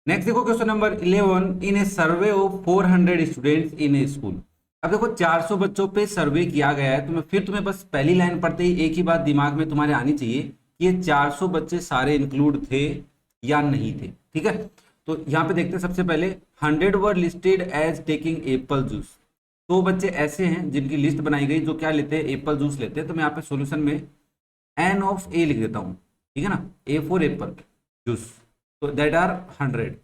Next देखो question number 11, in A survey of 400 students in A school. अब देखो 400 बच्चों पे सर्वे किया गया है, तो मैं फिर तुम्हें बस पहली लाइन पढ़ते ही एक ही बात दिमाग में तुम्हारे आनी चाहिए कि ये 400 बच्चे सारे इंक्लूड थे या नहीं थे। ठीक है, तो यहाँ पे देखते हैं सबसे पहले 100 were listed as taking apple juice. तो बच्चे ऐसे हैं जिनकी लिस्ट बनाई गई जो क्या लेते हैं, एप्पल जूस लेते हैं। तो मैं यहाँ पे सोल्यूशन में एन ऑफ ए लिख देता हूँ, ठीक है ना, ए फॉर एप्पल जूस, तो that are 100।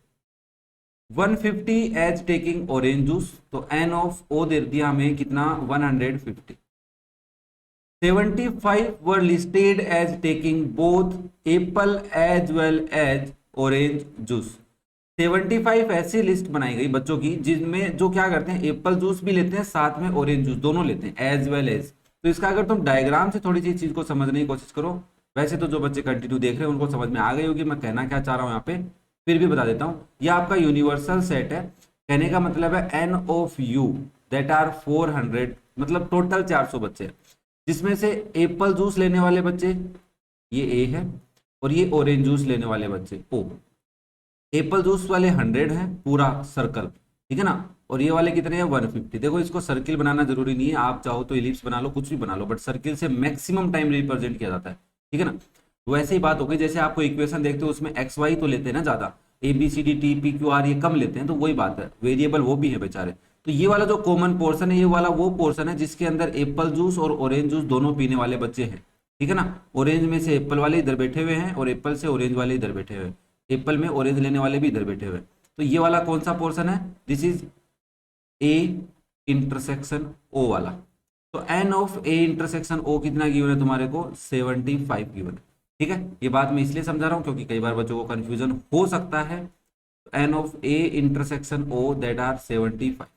150 as taking orange juice, तो एन ऑफ ओ दे दिया हमें कितना, 150। 75 were listed as taking both apple as well as orange juice. 75 ऐसी लिस्ट बनाई गई बच्चों की जिनमें जो क्या करते हैं, एप्पल जूस भी लेते हैं साथ में ऑरेंज जूस दोनों लेते हैं, एज वेल एज। तो इसका अगर तुम डायग्राम से थोड़ी सी चीज को समझने की कोशिश करो, वैसे तो जो बच्चे कंटिन्यू देख रहे हैं उनको समझ में आ गई होगी मैं कहना क्या चाह रहा हूँ यहाँ पे, फिर भी बता देता हूँ। यह आपका यूनिवर्सल सेट है, कहने का मतलब है n of U that are 400, मतलब टोटल 400 बच्चे हैं, जिसमें से एप्पल जूस लेने वाले बच्चे ये ए है और ये ऑरेंज जूस लेने वाले बच्चे ओ। एप्पल जूस वाले 100 हैं पूरा सर्कल, ठीक है ना, और ये वाले कितने हैं 150। देखो इसको सर्किल बनाना जरूरी नहीं है, आप चाहो तो इलिप्स बना लो, कुछ भी बना लो, बट सर्किल से मैक्सिमम टाइम रिप्रेजेंट किया जाता है, ठीक है ना। वैसे ही बात हो गई, जैसे आपको इक्वेशन देखते हो उसमें एक्स वाई तो लेते हैं ना ज्यादा, A B C D T P Q R ये कम लेते हैं, तो वही बात है, वेरिएबल वो भी है बेचारे। तो ये वाला जो कॉमन पोर्शन है, ये वाला वो पोर्शन है जिसके अंदर एप्पल जूस और ऑरेंज जूस दोनों पीने वाले बच्चे हैं, ठीक है ना। ऑरेंज में से एप्पल वाले इधर बैठे हुए हैं और एप्पल से ऑरेंज वाले इधर बैठे हुए हैं, एप्पल में ऑरेंज लेने वाले भी इधर बैठे हुए हैं। तो ये वाला कौन सा पोर्शन है, दिस इज ए इंटरसेक्शन ओ वाला। तो एन ऑफ ए इंटरसेक्शन ओ कितना गिवन है तुम्हारे को, 75 गिवन है, ठीक है। ये बात मैं इसलिए समझा रहा हूं क्योंकि कई बार बच्चों को कंफ्यूजन हो सकता है। N of A intersection O that are 75,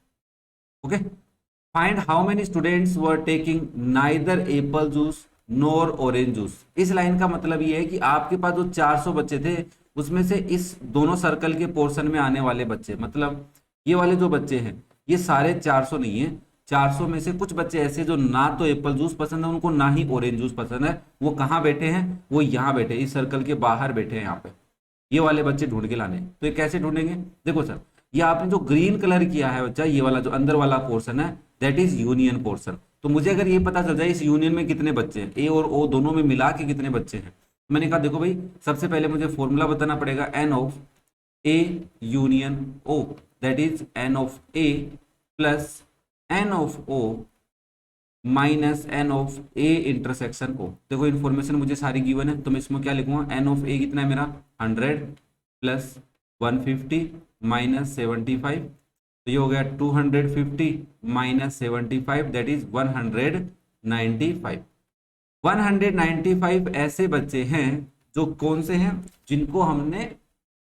okay. Find how many students were taking neither apple juice nor orange juice. इस लाइन का मतलब ये है कि आपके पास जो 400 बच्चे थे उसमें से इस दोनों सर्कल के पोर्शन में आने वाले बच्चे, मतलब ये वाले जो बच्चे हैं ये सारे 400 नहीं है। 400 में से कुछ बच्चे ऐसे जो ना तो एप्पल जूस पसंद है उनको, ना ही ऑरेंज जूस पसंद है, वो कहाँ बैठे हैं, वो यहाँ बैठे, इस सर्कल के बाहर बैठे हैं यहाँ पे। ये वाले बच्चे ढूंढ के लाने, तो ये कैसे ढूंढेंगे, देखो सर, ये आपने जो ग्रीन कलर किया है बच्चा, ये वाला जो अंदर वाला पोर्शन है दैट इज यूनियन पोर्शन। तो मुझे अगर ये पता चल जाए इस यूनियन में कितने बच्चे हैं, ए और ओ दोनों में मिला के कितने बच्चे हैं, मैंने कहा देखो भाई सबसे पहले मुझे फॉर्मूला बताना पड़ेगा n of A union O, that is n of A plus n of O minus n of A intersection O. देखो इन्फॉर्मेशन मुझे सारी गिवन है, तो मैं इसमें क्या लिखूंगा, एन ऑफ ए कितना है मेरा 100 प्लस 150 माइनस 75, तो ये हो गया 250 माइनस 75 दैट इज 195। 195 ऐसे बच्चे हैं जो कौन से हैं, जिनको हमने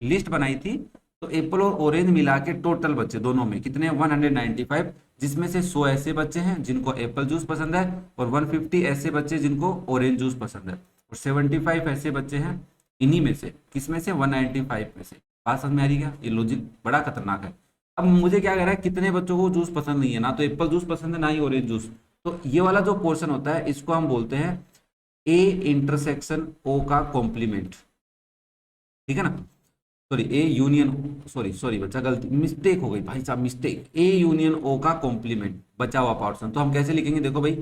लिस्ट बनाई थी, तो एप्पल और ऑरेंज मिला के टोटल बच्चे दोनों में कितने हैं 195, जिसमें से 100 ऐसे बच्चे हैं जिनको एप्पल जूस पसंद है और 150 ऐसे बच्चे जिनको ऑरेंज जूस पसंद है और 75 ऐसे बच्चे हैं इन्हीं में से, किसमें से 195 में से। बात समझ में आ रही क्या, ये लॉजिक बड़ा खतरनाक है। अब मुझे क्या कह रहा है, कितने बच्चों को जूस पसंद नहीं है, ना तो एप्पल जूस पसंद है ना ही ऑरेंज जूस। तो ये वाला जो पोर्शन होता है इसको हम बोलते हैं ए इंटरसेक्शन ओ का कॉम्प्लीमेंट, ठीक है ना, sorry A union, sorry sorry बच्चा गलती मिस्टेक हो गई भाई साहब, मिस्टेक, ए यूनियन ओ का कॉम्प्लीमेंट बचा हुआ पोर्शन। तो हम कैसे लिखेंगे, देखो भाई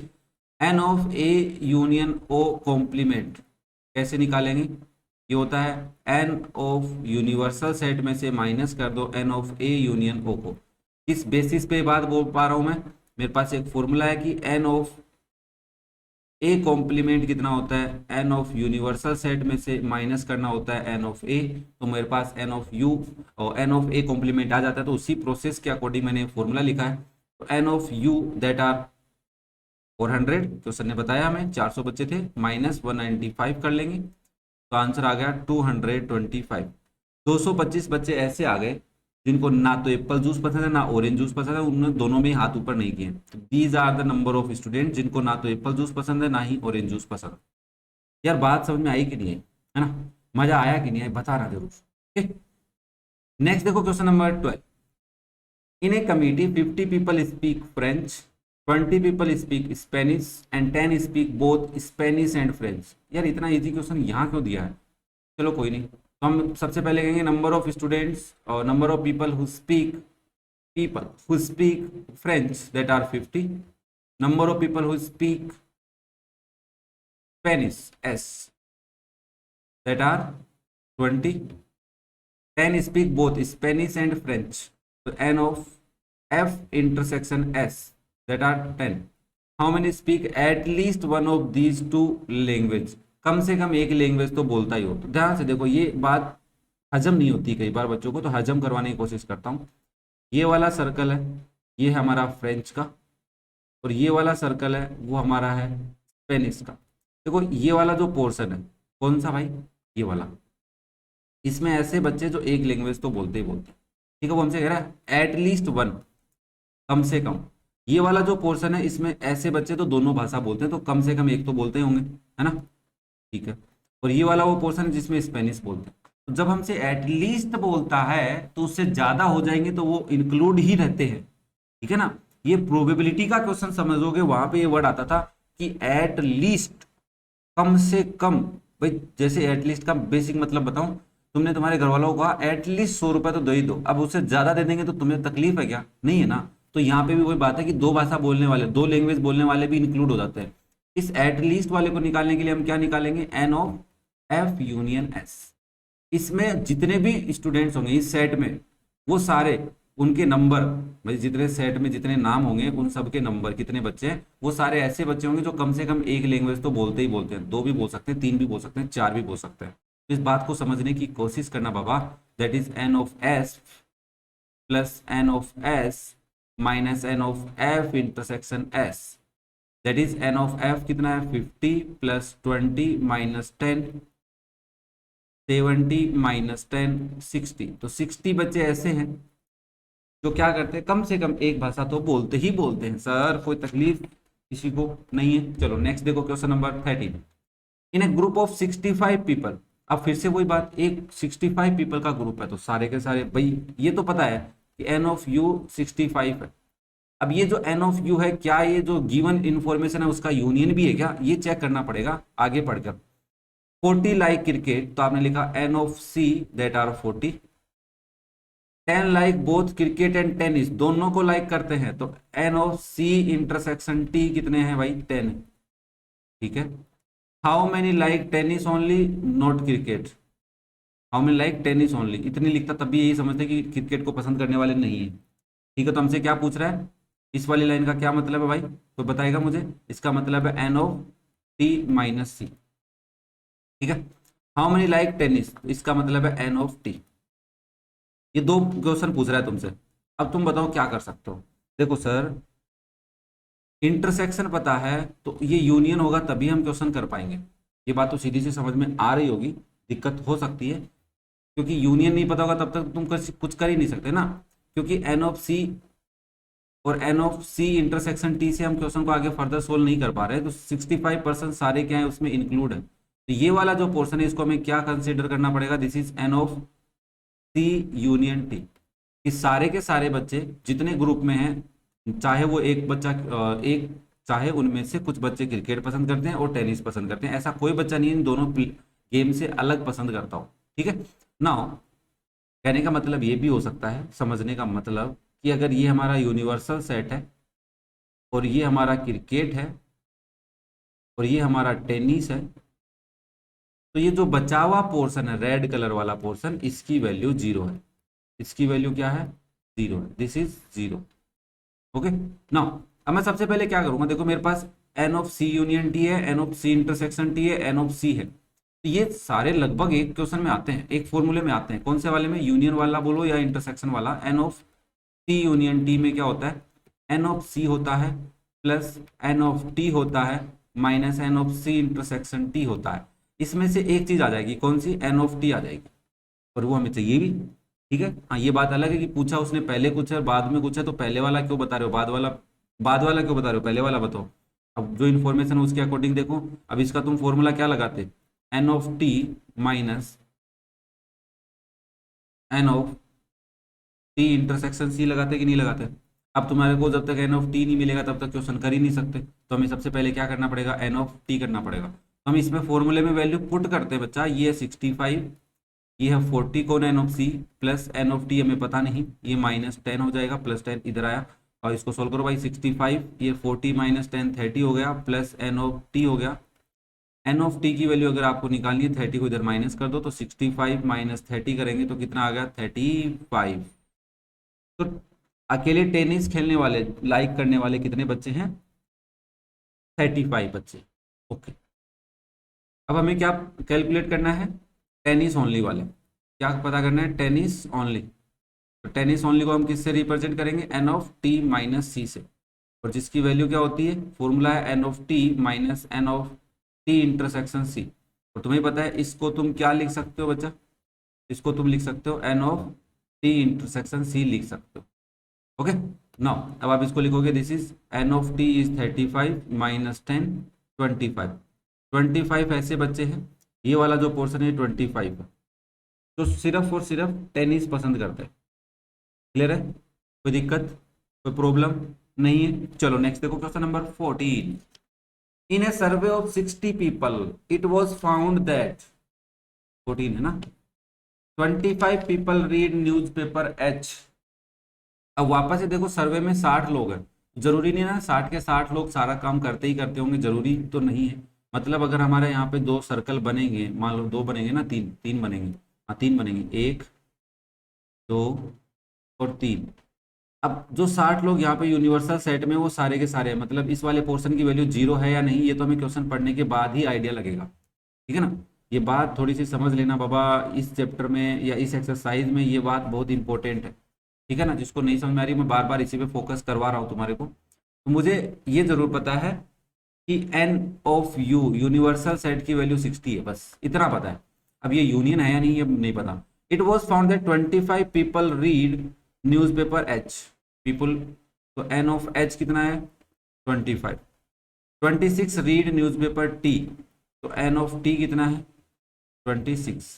n of A union O complement कैसे निकालेंगे, ये होता है एन ऑफ यूनिवर्सल सेट में से माइनस कर दो एन ऑफ ए यूनियन ओ को। इस बेसिस पे बात बोल पा रहा हूं मैं, मेरे पास एक फॉर्मूला है कि एन ऑफ ए कॉम्प्लीमेंट कितना होता है, एन ऑफ यूनिवर्सल सेट में से माइनस करना होता है एन ऑफ ए, तो मेरे पास एन ऑफ यू और एन ऑफ ए कॉम्प्लीमेंट आ जाता है। तो उसी प्रोसेस के अकॉर्डिंग मैंने फॉर्मूला लिखा है, तो n of U that are 400, तो सर ने बताया हमें 400 बच्चे थे, माइनस 195 कर लेंगे, तो आंसर आ गया 225। 225 बच्चे ऐसे आ गए जिनको ना तो एप्पल जूस पसंद है ना ऑरेंज जूस पसंद है, उन्होंने दोनों में ही हाथ ऊपर नहीं किए। तो these are the number of student जिनको ना तो एप्पल जूस पसंद है ना ही ऑरेंज जूस पसंद है। यार बात समझ में आई कि नहीं आई, है ना, मजा आया कि नहीं आई, बताना जरूर। नेक्स्ट देखो question number 12, in A committee 50 people speak French, 20 people speak Spanish and 10 speak both Spanish and French. यार इतना इजी क्वेश्चन यहाँ क्यों दिया है, चलो कोई नहीं, तो हम सबसे पहले कहेंगे नंबर ऑफ स्टूडेंट्स और number of people who speak French that are 50, number of people who speak Spanish S that are 20, 10 speak both Spanish and French, तो n of f intersection s that are 10. How many speak at least one of these two language? कम से कम एक language तो बोलता ही हो। तो ध्यान से देखो, ये बात हजम नहीं होती कई बार बच्चों को, तो हजम करवाने की कोशिश करता हूँ। ये वाला सर्कल है, ये है हमारा फ्रेंच का, और ये वाला सर्कल है वो हमारा है स्पेनिश का। देखो ये वाला जो पोर्शन है, कौन सा भाई, ये वाला, इसमें ऐसे बच्चे जो एक लैंग्वेज तो बोलते ही बोलते हैं, ठीक है। वो हमसे कह रहा है एट लीस्ट वन, कम से कम। ये वाला जो पोर्शन है, इसमें ऐसे बच्चे तो दोनों भाषा बोलते हैं, तो कम से कम एक तो बोलते ही होंगे, है ना, ठीक है। और ये वाला वो पोर्शन है जिसमें स्पेनिश बोलते हैं। तो जब हमसे एट लीस्ट बोलता है तो उससे ज्यादा हो जाएंगे तो वो इंक्लूड ही रहते हैं, ठीक है ना। ये प्रोबेबिलिटी का क्वेश्चन समझोगे, वहां पे ये वर्ड आता था कि एट लीस्ट, कम से कम। भाई जैसे एट लीस्ट का बेसिक मतलब बताऊं, तुमने तुम्हारे घर वालों को कहा एटलीस्ट 100 रुपए तो दे ही दो, अब उससे ज्यादा दे देंगे तो तुम्हें तकलीफ है क्या, नहीं है ना। तो यहाँ पे भी वही बात है कि दो भाषा बोलने वाले, दो लैंग्वेज बोलने वाले भी इंक्लूड हो जाते हैं। इस एटलीस्ट वाले को निकालने के लिए हम क्या निकालेंगे, n of F union S. इसमें जितने भी स्टूडेंट्स होंगे इस सेट में, वो सारे उनके नंबर, भाई जितने सेट में जितने नाम होंगे उन सबके नंबर, कितने बच्चे हैं, वो सारे ऐसे बच्चे होंगे जो कम से कम एक लैंग्वेज तो बोलते ही बोलते हैं। दो भी बोल सकते हैं, तीन भी बोल सकते हैं, चार भी बोल सकते हैं। इस बात को समझने की कोशिश करना बाबा। That is n of S plus n of S minus n of F intersection S. That is n of F कितना है, 50 प्लस 20 माइनस 10, 70 माइनस 10 60। तो 60 बच्चे ऐसे हैं जो क्या करते हैं, कम से कम एक भाषा तो बोलते ही बोलते हैं। सर कोई तकलीफ किसी को नहीं है। चलो नेक्स्ट देखो, question number 13। In A group of 65 people, अब फिर से वही बात, एक 65 पीपल का ग्रुप है तो सारे के सारे, भाई ये तो पता है कि एन ऑफ यू 65 है। अब ये जो एन ऑफ यू है, क्या ये जो गिवन इंफॉर्मेशन है उसका यूनियन भी है क्या, ये चेक करना पड़ेगा आगे पढ़कर। 40 लाइक क्रिकेट, तो आपने लिखा n of C that are 40। 10 like both cricket and tennis, दोनों को लाइक करते हैं, तो n of C intersection T कितने हैं भाई, 10 है, ठीक है। How many like tennis only not cricket, how many like tennis only, इतनी लिखता तब भी यही समझते कि क्रिकेट को पसंद करने वाले नहीं है, ठीक है। तो हमसे क्या पूछ रहा है, इस वाली लाइन का क्या मतलब है भाई, तो बताएगा मुझे। इसका मतलब है एन ऑफ टी माइनस सी, ठीक है। हाउ मेनी लाइक टेनिस, इसका मतलब है एन ऑफ टी। ये दो क्वेश्चन पूछ रहा है तुमसे। अब तुम बताओ क्या कर सकते हो। देखो सर, इंटरसेक्शन पता है तो ये यूनियन होगा तभी हम क्वेश्चन कर पाएंगे। ये बात तो सीधी सी समझ में आ रही होगी, दिक्कत हो सकती है क्योंकि यूनियन नहीं पता होगा तब तक तुम कुछ कर ही नहीं सकते ना। क्योंकि एन ऑफ सी और n of C intersection T से हम क्वेश्चन को आगे फर्दर सोल्व नहीं कर पा रहे, तो 65% सारे क्या है उसमें इंक्लूड है। तो ये वाला जो पोर्शन है इसको हमें क्या कंसिडर करना पड़ेगा, this is n of C union T. इस सारे के सारे बच्चे जितने ग्रुप में हैं, चाहे वो एक बच्चा एक, चाहे उनमें से कुछ बच्चे क्रिकेट पसंद करते हैं और टेनिस पसंद करते हैं, ऐसा कोई बच्चा नहीं इन दोनों गेम से अलग पसंद करता हो, ठीक है ना। कहने का मतलब ये भी हो सकता है, समझने का मतलब कि अगर ये हमारा यूनिवर्सल सेट है और ये हमारा क्रिकेट है और ये हमारा टेनिस है, तो ये जो बचा हुआ पोर्शन है रेड कलर वाला पोर्शन, इसकी वैल्यू 0 है। इसकी वैल्यू क्या है, 0 है, दिस इज 0, ओके। नाउ अब मैं सबसे पहले क्या करूंगा, देखो मेरे पास n of C union T है, n of C intersection T है, एन ऑफ सी है। तो ये सारे लगभग एक क्वेश्चन में आते हैं, एक फॉर्मूले में आते हैं। कौन से वाले में, यूनियन वाला बोलो या इंटरसेक्शन वाला। N of C union T में क्या होता है, एन ऑफ सी होता है प्लस एन ऑफ टी होता है minus n of C intersection T होता है। इसमें से एक चीज आ जाएगी, कौन सी, एन ऑफ टी आ जाएगी, और वो हमें चाहिए भी, ठीक है। हाँ ये बात अलग है कि पूछा उसने पहले कुछ है बाद में कुछ है, तो पहले वाला क्यों बता रहे हो, बाद वाला क्यों बता रहे हो, पहले वाला बताओ। अब जो इन्फॉर्मेशन है उसके अकॉर्डिंग देखो। अब इसका तुम फॉर्मूला क्या लगाते, n of T minus n of T intersection C लगाते कि नहीं लगाते। अब तुम्हारे को जब तक एन ऑफ टी नहीं मिलेगा तब तक क्वेश्चन कर ही नहीं सकते, तो हमें सबसे पहले क्या करना पड़ेगा, एन ऑफ टी करना पड़ेगा। हम इसमें फॉर्मूले में वैल्यू पुट करते हैं बच्चा, ये 65 ये है 40 कौन n of C plus n of T हमें पता नहीं, ये -10 हो जाएगा, +10 इधर आया और इसको सोल्व करो भाई 65, ये 40 - 10 30 हो गया, प्लस एन ऑफ टी हो गया। एन ऑफ टी की वैल्यू अगर आपको निकालनी है 30 को इधर माइनस कर दो, तो 65 - 30 करेंगे तो कितना आ गया 35। तो अकेले टेनिस खेलने वाले लाइक करने वाले कितने बच्चे हैं? 35 बच्चे। ओके, अब हमें क्या कैलकुलेट करना है? टेनिस ओनली वाले, क्या पता करना है? Tennis only. तो टेनिस ओनली को हम किससे रिप्रेजेंट करेंगे? N of T minus C से, और जिसकी वैल्यू क्या होती है? फॉर्मूला है n of T minus n of T intersection C. और तुम्हें पता है इसको तुम क्या लिख सकते हो बच्चा? इसको तुम लिख सकते हो n of T intersection C लिख सकते हो। ओके, नाउ अब आप इसको लिखोगे, this is n of T is 35 - 10 25। 25 ऐसे बच्चे हैं, ये वाला जो पोर्शन है 25 है, तो सिर्फ और सिर्फ टेनिस पसंद करते हैं। क्लियर है? कोई दिक्कत, कोई प्रॉब्लम नहीं है? चलो नेक्स्ट देखो, question number 14। In A survey of 60 people it was found that, 14 है ना, 25 people read news paper H. अब वापस से देखो, सर्वे में 60 लोग हैं, जरूरी नहीं ना 60 के 60 लोग सारा काम करते ही करते होंगे, जरूरी तो नहीं है। मतलब अगर हमारे यहाँ पे 2 सर्कल बनेंगे, मान लो 2 बनेंगे ना, 3 बनेंगे, हाँ 3 बनेंगे, 1 2 और 3। अब जो 60 लोग यहाँ पे यूनिवर्सल सेट में, वो सारे के सारे हैं, मतलब इस वाले पोर्शन की वैल्यू 0 है या नहीं, ये तो हमें क्वेश्चन पढ़ने के बाद ही आइडिया लगेगा। ठीक है ना, ये बात थोड़ी सी समझ लेना बाबा, इस चैप्टर में या इस एक्सरसाइज में ये बात बहुत इंपॉर्टेंट है। ठीक है ना, जिसको नहीं समझ में आ रही, मैं बार बार इसी पे फोकस करवा रहा हूँ तुम्हारे को। तो मुझे ये जरूर पता है कि n of U universal set की वैल्यू 60 है, बस इतना पता है। अब ये यूनियन है या नहीं ये नहीं पता। It was found that 25 people read news paper H people, तो एन ऑफ एच कितना है? 25। 26 रीड न्यूज पेपर टी, तो एन ऑफ टी कितना है? 26।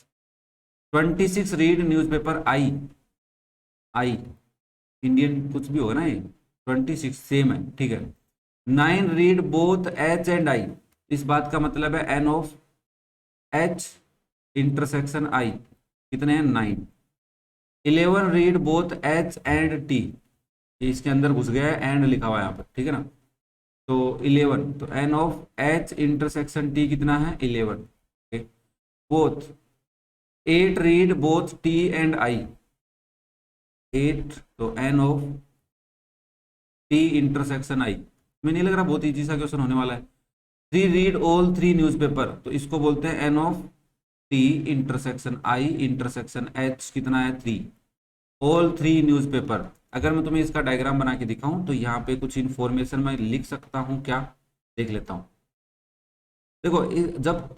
26 रीड न्यूज पेपर आई, आई इंडियन कुछ भी होगा ना, ये 26 सेम है, ठीक है। 9 read both H and I, इस बात का मतलब है एन ऑफ एच इंटरसेक्शन आई कितने हैं? 9। 11 read both H and T, इसके अंदर घुस गया है, एंड लिखा हुआ है यहाँ पर, ठीक है ना, तो 11, तो n of H intersection T कितना है? 11। Both 8 read both T and I, 8, तो n of T intersection I. मैं नहीं लग रहा बहुत इजी सा क्वेश्चन होने वाला है। 3 रीड ऑल 3 न्यूज़पेपर, तो इसको बोलते हैं n of T intersection I intersection H कितना है? 3। ऑल 3 न्यूज़पेपर, अगर मैं तुम्हें इसका डायग्राम बना के दिखाऊं तो यहाँ पे कुछ इन्फॉर्मेशन मैं लिख सकता हूँ क्या? देख लेता हूँ। देखो जब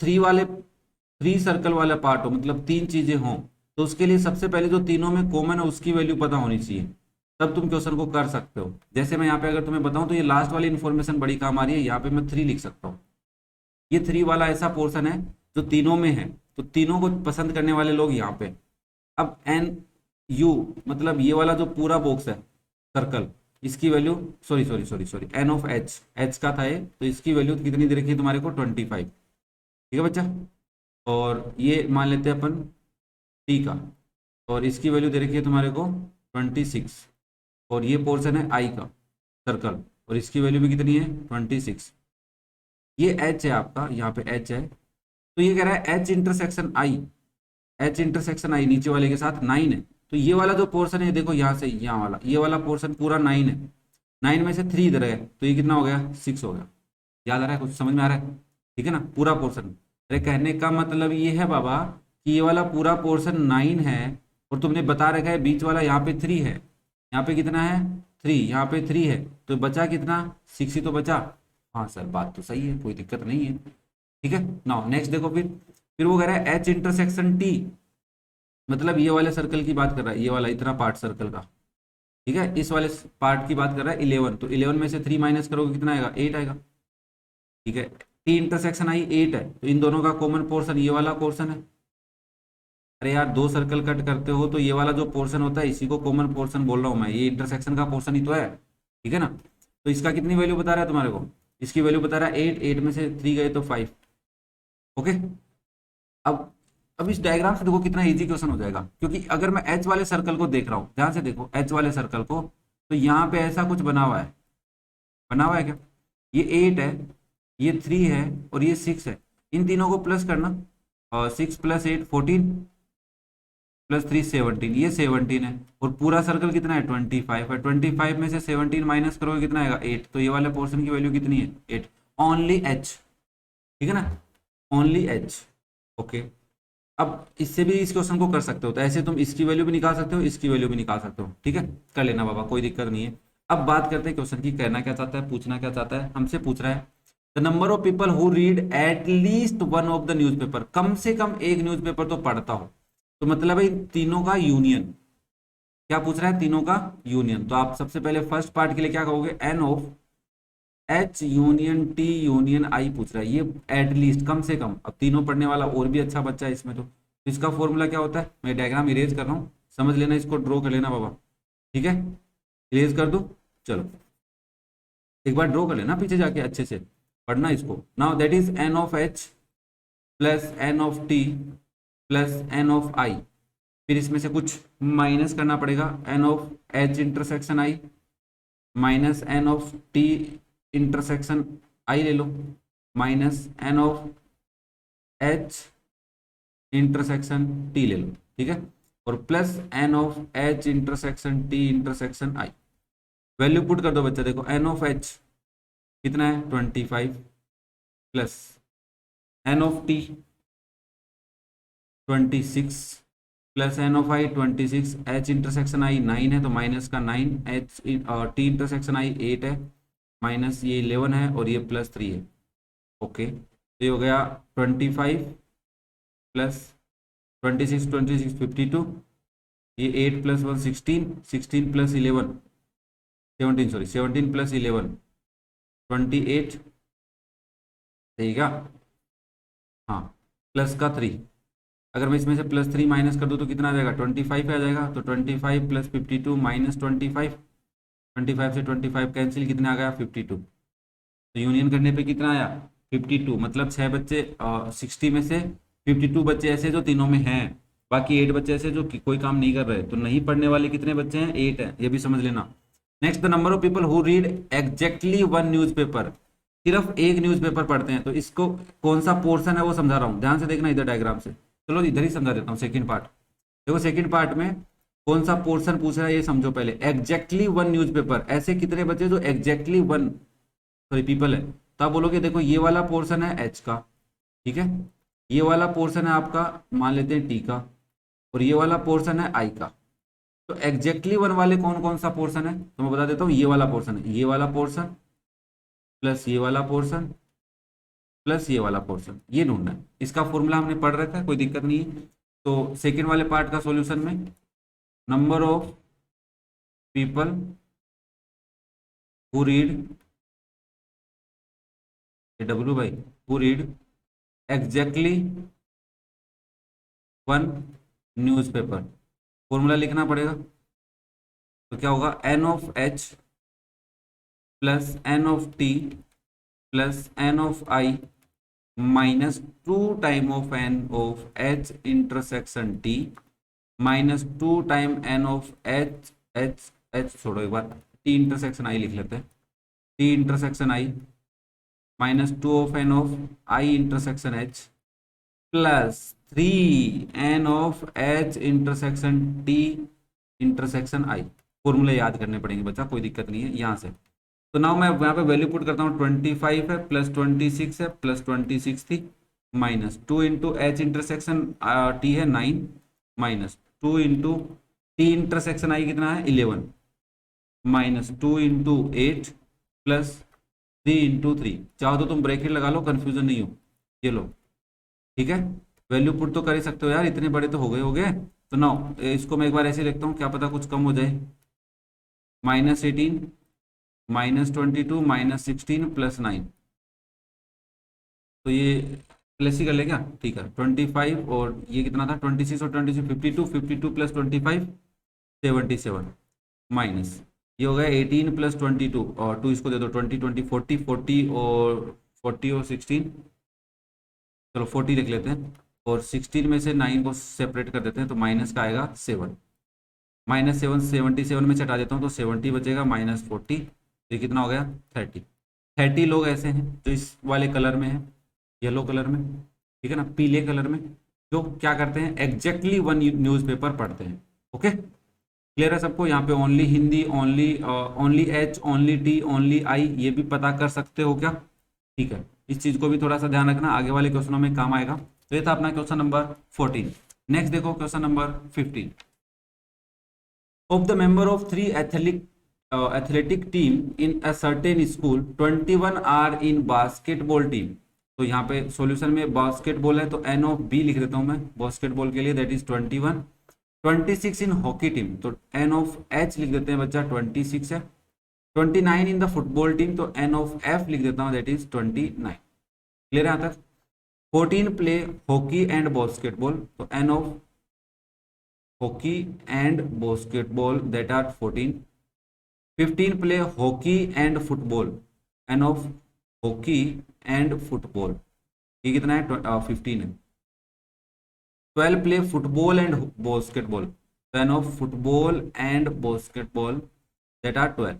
3 सर्कल वाला पार्ट हो, मतलब 3 चीजें हों, तो उसके लिए सबसे पहले जो तीनों में कॉमन है उसकी वैल्यू पता होनी चाहिए, तब तुम क्वेश्चन को कर सकते हो। जैसे मैं यहाँ पे अगर तुम्हें बताऊं तो ये लास्ट वाली इन्फॉर्मेशन बड़ी काम आ रही है, यहाँ पे मैं 3 लिख सकता हूँ। ये 3 वाला ऐसा पोर्शन है जो तीनों में है, तो तीनों को पसंद करने वाले लोग यहाँ पे। अब एन यू मतलब ये वाला जो पूरा बॉक्स है सर्कल, इसकी value sorry n of H का था ये, तो इसकी वैल्यू कितनी दे रखी है तुम्हारे को? 25। ठीक है बच्चा, और ये मान लेते हैं अपन टी का, और इसकी वैल्यू दे रखी है तुम्हारे को 26, और ये पोर्शन है आई का सर्कल, और इसकी वैल्यू भी कितनी है? 26। ये एच है आपका, यहाँ पे एच है, तो ये कह रहा है एच इंटरसेक्शन आई, एच इंटरसेक्शन आई नीचे वाले के साथ 9 है, तो ये वाला जो पोर्शन है देखो यहाँ से यहाँ वाला, ये वाला पोर्शन पूरा 9 है, 9 में से 3 इधर है, तो ये कितना हो गया? 6 हो गया। याद आ रहा है? कुछ समझ में आ रहा है? ठीक है ना, पूरा पोर्शन। अरे कहने का मतलब ये है बाबा कि ये वाला पूरा पोर्शन 9 है, और तुमने बता रखा है बीच वाला यहाँ पे 3 है, यहाँ पे कितना है? 3, यहाँ पे 3 है, तो बचा कितना? 6 ही तो बचा। हाँ सर बात तो सही है, कोई दिक्कत नहीं है। ठीक है, नाउ नेक्स्ट देखो, फिर वो कह रहा है एच इंटरसेक्शन टी, मतलब ये वाले सर्कल की बात कर रहा है, ये वाला इतना पार्ट सर्कल का, ठीक है, इस वाले पार्ट की बात कर रहा है 11, तो 11 में से 3 माइनस करोगे कितना आएगा? 8 आएगा। ठीक है, टी इंटरसेक्शन आई 8 है, तो इन दोनों का कॉमन पोर्शन ये वाला पोर्शन है। अरे यार 2 सर्कल कट करते हो तो ये वाला जो पोर्शन होता है इसी को कॉमन पोर्शन बोल रहा हूँ मैं, ये इंटरसेक्शन का पोर्शन ही तो है। ठीक है ना, तो इसका कितनी वैल्यू बता रहा है तुम्हारे को? इसकी वैल्यू बता रहा है 8, 8 में से 3 गए तो 5। ओके, अब अब इस डायग्राम से देखो कितना इजी क्वेश्चन हो जाएगा, क्योंकि अगर मैं एच वाले सर्कल को देख रहा हूँ, ध्यान से देखो एच वाले सर्कल को, तो यहाँ पे ऐसा कुछ बना हुआ है, बना हुआ है क्या, ये 8 है, ये 3 है और ये 6 है, इन तीनों को प्लस करना, और 6 + 8 14 + 3 17, ये 17 है, और पूरा सर्कल कितना है 25 है, 25 में से 17 माइनस करोगे कितना आएगा 8, तो ये वाले पोर्शन की वैल्यू कितनी है 8, ओनली एच, ठीक है ना, ओनली एच। ओके, अब इससे भी इस क्वेश्चन को कर सकते हो, तो ऐसे तुम इसकी वैल्यू भी निकाल सकते हो, इसकी वैल्यू भी निकाल सकते हो, ठीक है, कर लेना बाबा, कोई दिक्कत नहीं है। अब बात करते हैं क्वेश्चन की, कहना क्या चाहता है, पूछना क्या चाहता है, हमसे पूछ रहा है the number of people who read at least one of the newspaper, कम से कम एक न्यूज़पेपर तो पढ़ता हो, तो मतलब है तीनों का यूनियन, क्या पूछ रहा है, तीनों का यूनियन, तो आप सबसे पहले फर्स्ट पार्ट के लिए क्या कहोगे, n of H union T union I पूछ रहा है, ये एटलीस्ट कम से कम, अब तीनों पढ़ने वाला और भी अच्छा बच्चा है इसमें, तो इसका फॉर्मूला क्या होता है, मैं डायग्राम इरेज कर रहा हूँ, समझ लेना, इसको ड्रॉ कर लेना बाबा, ठीक है, इरेज कर दो, चलो एक बार ड्रॉ कर लेना पीछे जाके अच्छे से पढ़ना इसको। Now that is n of H plus n of T plus n of I, फिर इसमें से कुछ माइनस करना पड़ेगा, n of H intersection I minus n of T intersection I ले लो, minus n of H intersection T ले लो, ठीक है, और plus n of H intersection T intersection I, value put कर दो बच्चा, देखो एन ऑफ एच कितना है 25 plus n of T 26 plus n of I 26, H intersection I 9 है तो माइनस का 9, एच टी इंटरसेक्शन आई 8 है, माइनस ये 11 है और ये +3 है। ओके, तो ये हो गया 25 प्लस 26 26 52, ये 8 + 1 16, 16 + 11 17, सॉरी 17 + 11 28, ठीक है, हाँ, प्लस का 3, अगर मैं इसमें से +3 माइनस कर दूँ तो कितना आ जाएगा 25 आ जाएगा, तो 25 + 52 माइनस 25, 25 से 25 कैंसिल, कितना आ गया 52, तो यूनियन करने पे कितना आया 52, मतलब 6 बच्चे 60 में से 52 बच्चे ऐसे जो तीनों में हैं, बाकी 8 बच्चे ऐसे जो कोई काम नहीं कर रहे, तो नहीं पढ़ने वाले कितने बच्चे हैं 8 हैं, ये भी समझ लेना। Next, the number of people who read exactly one newspaper, सिर्फ एक न्यूज़पेपर पढ़ते हैं, तो इसको कौन सा पोर्शन है वो समझा रहा हूँ, ध्यान से देखना इधर डायग्राम से, चलो इधर ही समझा देता हूँ, सेकंड पार्ट देखो, सेकंड पार्ट में कौन सा पोर्शन पूछ रहा है ये समझो पहले, एग्जैक्टली वन न्यूज़पेपर, ऐसे कितने बच्चे जो एग्जैक्टली वन सॉरी पीपल है, तो आप बोलोगे देखो ये वाला पोर्शन है एच का, ठीक है, ये वाला पोर्शन है आपका मान लेते हैं टी का, और ये वाला पोर्शन है आई का, तो एग्जैक्टली वन वाले कौन कौन सा पोर्शन है, तो मैं बता देता हूँ, ये वाला पोर्शन है, ये वाला पोर्शन प्लस ये वाला पोर्शन प्लस ये वाला पोर्शन, ये ढूंढना है, इसका फॉर्मूला हमने पढ़ रखा है, कोई दिक्कत नहीं है। तो सेकेंड वाले पार्ट का सॉल्यूशन में number of people who read W by who read exactly one newspaper, formula लिखना पड़ेगा, तो क्या होगा n of H plus n of T plus n of I minus 2 time of n of H intersection T minus 2 time n of H H H छोड़ो एक बार, T intersection I लिख लेते हैं, T intersection I minus 2 of n of I intersection H plus 3 n of H intersection T intersection I, फॉर्मूले याद करने पड़ेंगे बच्चा, कोई दिक्कत नहीं है यहाँ से। तो नाउ मैं यहाँ पे वैल्यू पुट करता हूँ, 25 है प्लस 26 है प्लस 26 थी minus 2 into H intersection T है 9 माइनस 2 इंटू टी इंटरसेक्शन आई कितना है 11 माइनस 2 इंटू 8 प्लस 3 इंटू 3, चाहो तो तुम ब्रैकेट लगा लो, कंफ्यूजन नहीं हो, ये लो, ठीक है, वैल्यू पुट तो कर ही सकते हो यार, इतने बड़े तो हो गए। तो नाउ इसको मैं एक बार ऐसे लिखता हूँ, क्या पता कुछ कम हो जाए, -18 -22 -16 प्लस 9, तो ये प्लस ही कर ले क्या, ठीक है, 25 और ये कितना था 26 और 26 52, 52 प्लस 25 77 माइनस ये हो गया 18 प्लस 22 और 2 इसको दे दो 20 20 40 40 और 16, चलो 40 लिख लेते हैं, और 16 में से 9 को सेपरेट कर देते हैं तो माइनस का आएगा 7। -7 77 में से हटा देता हूँ तो 70 बचेगा, -40, ये कितना हो गया 30। 30 लोग ऐसे हैं जो इस वाले कलर में है, येलो कलर में, ठीक है ना, पीले कलर में, जो क्या करते हैं एग्जैक्टली वन न्यूज़पेपर पढ़ते हैं। ओके, क्लियर है सबको? यहाँ पे only Hindi, only H, only T, only I, ये भी पता कर सकते हो क्या? ठीक है, इस चीज को भी थोड़ा सा ध्यान रखना, आगे वाले क्वेश्चनों में काम आएगा। तो ये था अपना क्वेश्चन नंबर 14। नेक्स्ट देखो question number 15। Of the member of 3 athletic team in a certain school 21 are in basketball team। तो यहाँ पे सॉल्यूशन में बास्केटबॉल है तो एन ऑफ बी लिख देता हूँ मैं बास्केटबॉल के लिए, that is 21। 26 in hockey team तो एन ऑफ एच लिख देते हैं बच्चा, 26 है। 29 इन द फुटबॉल टीम तो एन ऑफ एफ लिख देता हूँ, दैट इज 29। क्लियर है यहाँ तक? 14 प्ले हॉकी एंड बास्केटबॉल तो n of hockey and basketball that are 14। 15 play hockey and football, n of hockey and football, ये कितना है 15 है। 12 play football and basketball, n of football and basketball that are 12।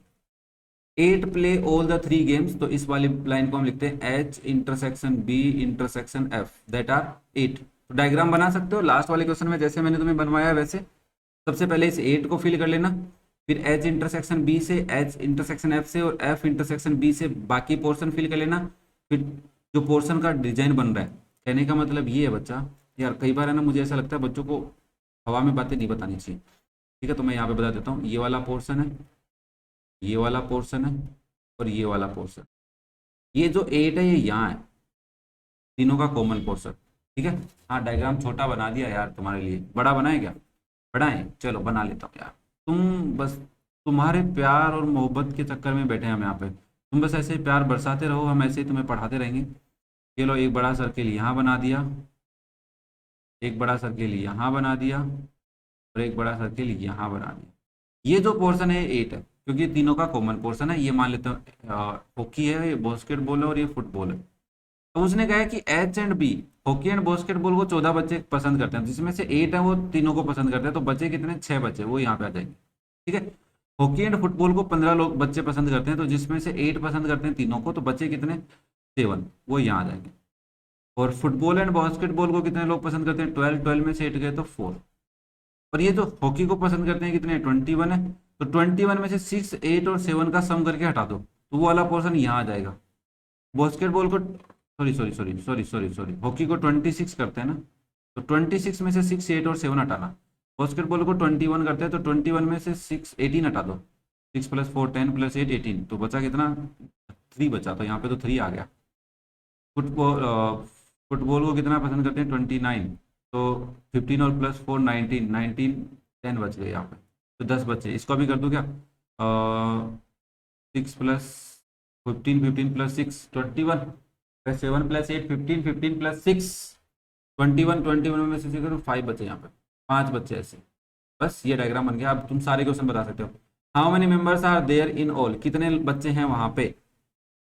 8 play all the 3 games तो इस वाली line को हम लिखते हैं H intersection B intersection F that are 8। तो डायग्राम बना सकते हो लास्ट वाले क्वेश्चन में जैसे मैंने तुम्हें बनवाया है वैसे। सबसे पहले इस 8 को फिल कर लेना, फिर एच इंटरसेक्शन बी से, एच इंटरसेक्शन एफ से और एफ इंटरसेक्शन बी से बाकी पोर्शन फिल कर लेना। फिर जो पोर्शन का डिजाइन बन रहा है, कहने का मतलब ये है बच्चा, यार कई बार है ना मुझे ऐसा लगता है बच्चों को हवा में बातें नहीं बतानी चाहिए, ठीक है? तो मैं यहाँ पे बता देता हूँ, ये वाला पोर्शन है, ये वाला पोर्शन है और ये वाला पोर्शन। ये जो 8 है ये यहाँ है, तीनों का कॉमन पोर्शन, ठीक है? हाँ डायग्राम छोटा बना दिया यार तुम्हारे लिए, बड़ा बनाए क्या? बड़ा है, चलो बना लेता हूँ यार। तुम बस तुम्हारे प्यार और मोहब्बत के चक्कर में बैठे हैं हम यहाँ पे, तुम बस ऐसे ही प्यार बरसाते रहो, हम ऐसे ही तुम्हें पढ़ाते रहेंगे। चलो एक बड़ा सर्किल यहाँ बना दिया, एक बड़ा सर्किल यहाँ बना दिया और एक बड़ा सर्किल यहाँ बना दिया। ये जो पोर्शन है 8 है क्योंकि तीनों का कॉमन पोर्शन है। ये मान लेते हैं हॉकी है, ये बास्केटबॉल है और ये फुटबॉल है। तो उसने कहा है कि H and B, hockey and basketball को 14 बच्चे पसंद करते हैं, जिसमें से 8 है वो तीनों को पसंद करते हैं, तो बच्चे कितने? 6 बच्चे, वो यहाँ पे आ जाएंगे, ठीक है? हॉकी एंड फुटबॉल को 15 लोग बच्चे पसंद करते हैं, तो जिसमें से 8 पसंद करते हैं तीनों को, तो बच्चे कितने? 7, वो यहाँ आ जाएंगे। और फुटबॉल एंड बास्केटबॉल को कितने लोग पसंद करते हैं? 12, 12 में से 8 गए तो 4। और ये जो हॉकी को पसंद करते हैं कितने? 21 है, तो 21 में से 6, 8 और 7 का सम करके हटा दो तो वो वाला पोर्शन यहाँ आ जाएगा। बास्केटबॉल को सॉरी हॉकी को 26 करते हैं ना, तो 26 में से 6, 8 और 7 हटाना। बास्केटबॉल को 21 करते हैं तो 21 में से 6, 18 हटा दो, 6 + 4 10 + 8 18, तो बचा कितना? 3 बचा, तो यहाँ पे तो 3 आ गया। फुटबॉल फुटबॉल को कितना पसंद करते हैं? 29, तो 15 और +4 19 19 10 बच गए यहाँ पे, तो 10 बचे। इसको भी कर दूँ क्या? 6 + 15 15 + 6 21 + 7 + 8 15 15 + 6 21 21 में से करो 5 बचे, यहाँ पे 5 बच्चे ऐसे। बस ये डायग्राम बन गया। अब तुम सारे क्वेश्चन बता सकते हो। How many members are there in all, कितने बच्चे हैं वहां पे?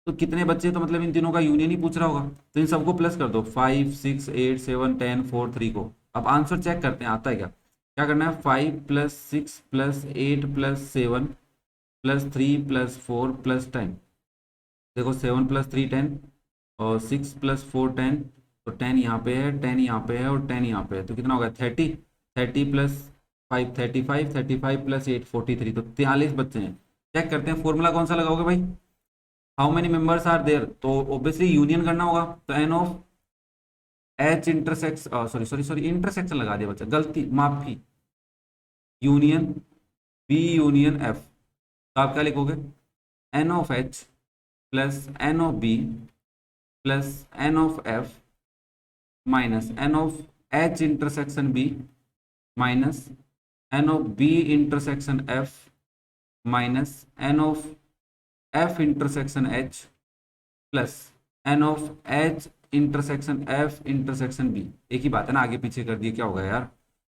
तो कितने बच्चे, तो मतलब इन तीनों का यूनियन ही पूछ रहा होगा, तो इन सबको प्लस कर दो, 5 6 8 7 10 4 3 को। अब आंसर चेक करते हैं आता है क्या। क्या करना है? 5 + 6 + 8 + 7 + 3 + 4 + 10। देखो 7 + 3 10 और 6 + 4 10, तो 10 यहाँ पे है, 10 यहाँ पे है और 10 यहाँ पे है, तो कितना होगा? 30। 30 + 5 35, 35 + 8 43, तो 43 बच्चे हैं। चेक करते हैं फॉर्मूला कौन सा लगाओगे भाई। How many members are there, तो ऑब्वियसली यूनियन करना होगा, तो n of H intersect sorry intersection लगा दिया बच्चा, गलती माफी, यूनियन बी यूनियन एफ। तो आप क्या लिखोगे? N of H plus n of B plus n of F minus n of H intersection B minus n of B intersection F minus n of F intersection H plus n of H intersection F intersection B. एक ही बात है ना, आगे पीछे कर दिए, क्या होगा यार।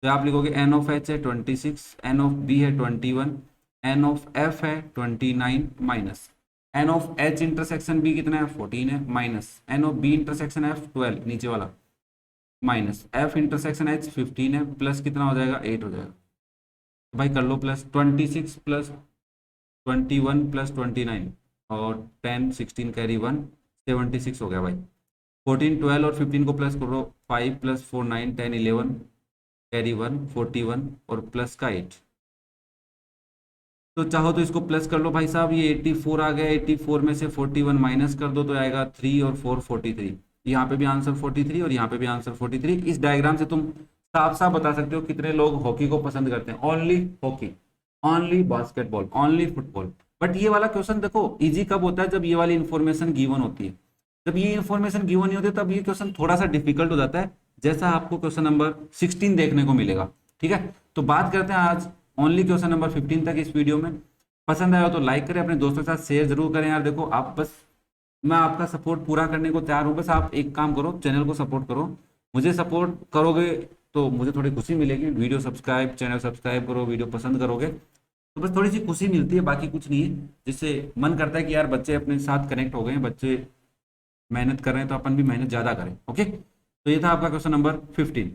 तो आप लिखोगे एन ऑफ एच है 26, एन ऑफ बी है 21, एन ऑफ एफ है 29 minus n of H intersection B कितना है 14 है, minus n of B intersection F 12 नीचे वाला, माइनस एफ इंटरसेक्शन एच 15 है, प्लस कितना हो जाएगा 8 हो जाएगा। तो भाई कर लो प्लस 26 प्लस 21 प्लस 29 और 10 16 कैरी 1 76 हो गया भाई। 14 12 और 15 को प्लस करो, 5 प्लस 4 9 10 11 कैरी 1 41 और प्लस का 8। तो चाहो तो इसको प्लस कर लो भाई साहब, ये 84 आ गया, 84 में से 41 माइनस कर दो तो आएगा 3 और 4 43। यहाँ पे भी आंसर 43 और यहाँ पे भी आंसर 43। इस डायग्राम से तुम साफ साफ बता सकते हो कितने लोग हॉकी को पसंद करते हैं। Only hockey, only basketball, only football. But ये वाला क्वेश्चन देखो इजी कब होता है, जब ये वाली इंफॉर्मेशन गिवन होती है। जब ये इंफॉर्मेशन गिवन नहीं होती तब ये क्वेश्चन थोड़ा सा डिफिकल्ट हो जाता है, जैसा आपको क्वेश्चन नंबर 16 देखने को मिलेगा। ठीक है, तो बात करते हैं आज ओनली क्वेश्चन नंबर 15 तक इस वीडियो में। पसंद आया तो लाइक करें, अपने दोस्तों के साथ शेयर जरूर करें। यार देखो आप बस, मैं आपका सपोर्ट पूरा करने को तैयार हूँ, बस आप एक काम करो, चैनल को सपोर्ट करो। मुझे सपोर्ट करोगे तो मुझे थोड़ी खुशी मिलेगी। वीडियो सब्सक्राइब, चैनल सब्सक्राइब करो, वीडियो पसंद करोगे तो बस थोड़ी सी खुशी मिलती है, बाकी कुछ नहीं है। जिससे मन करता है कि यार बच्चे अपने साथ कनेक्ट हो गए हैं, बच्चे मेहनत कर रहे हैं तो अपन भी मेहनत ज्यादा करें। ओके, तो ये था आपका क्वेश्चन नंबर 15।